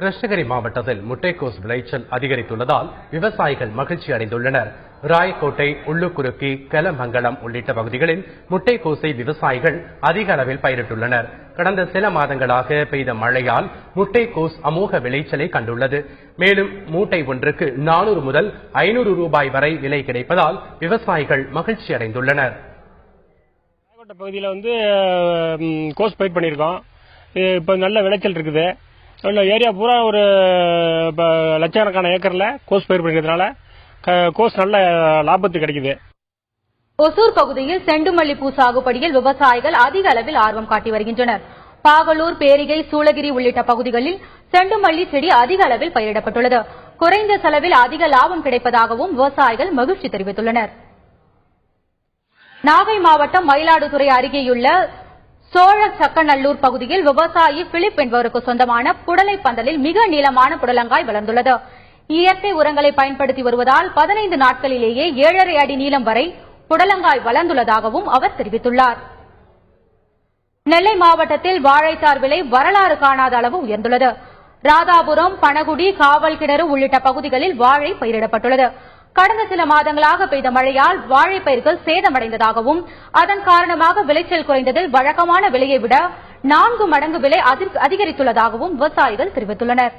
கிருஷ்ணகிரி மாவட்டத்தில் முட்டைக்கோஸ் விளைச்சல் அதிகரித்துள்ளதால் விவசாயிகள் மகிழ்ச்சி அடைந்துள்ளனர். ராயக்கோட்டை, உள்ளுக்குறுக்கி, கெலமங்கலம் உள்ளிட்ட பகுதிகளில் முட்டைக்கோஸை விவசாயிகள் அதிக அளவில் பயிரிட்டுள்ளனர். கடந்த சில மாதங்களாக பெய்த மழையால் முட்டைக்கோஸ் அமோக விளைச்சலை கண்டுள்ளது. மேலும் மூட்டை ஒன்றுக்கு 400 முதல் 500 ரூபாய் வரை விலை கிடைப்பதால் விவசாயிகள் மகிழ்ச்சி அடைந்துள்ளனர். ராயக்கோட்டை பகுதியில் கோஸ் பயிர் பண்ணியிருக்கோம். இப்போ நல்ல விளைச்சல் இருக்குது. ஏரியா பூரா ஒரு லட்சக்கணக்கான ஏக்கர்ல கோஸ் பயிர் பண்ணிக்கிறதுனால கோஸ் நல்ல லாபத்து கிடைக்குது. ஒசூர் பகுதியில் செண்டுமல்லிப்பூ சாகுபடியில் விவசாயிகள் அதிக அளவில் ஆர்வம் காட்டி வருகின்றனர். பாகலூர், பேரிகை, சூளகிரி உள்ளிட்ட பகுதிகளில் செண்டுமல்லி செடி அதிக அளவில் பயிரிடப்பட்டுள்ளது. குறைந்த செலவில் அதிக லாபம் கிடைப்பதாகவும் விவசாயிகள் மகிழ்ச்சி தெரிவித்துள்ளனர். நாகை மாவட்டம் மயிலாடுதுறை அருகேயுள்ள சோழச்சக்கநல்லூர் பகுதியில் விவசாயி பிலிப் என்பவருக்கு சொந்தமான புடலை பந்தலில் மிக நீளமான புடலங்காய் வளர்ந்துள்ளது. இயற்கை உரங்களை பயன்படுத்தி வருவதால் 15 நாட்களிலேயே 7.5 அடி நீளம் வரை புடலங்காய் வளர்ந்துள்ளதாகவும் அவர் தெரிவித்துள்ளார். நெல்லை மாவட்டத்தில் வாழைத்தார் விலை வரலாறு காணாத அளவு உயர்ந்துள்ளது. ராதாபுரம், பனகுடி, காவல் கிணறு உள்ளிட்ட பகுதிகளில் வாழை பயிரிடப்பட்டுள்ளது. கடந்த சில மாதங்களாக பெய்த மழையால் வாழைப்பயிர்கள் சேதமடைந்ததாகவும் அதன் காரணமாக விளைச்சல் குறைந்ததில் வழக்கமான விலையை விட 4 மடங்கு விலை அதிகரித்துள்ளதாகவும் விவசாயிகள் தெரிவித்துள்ளனர்.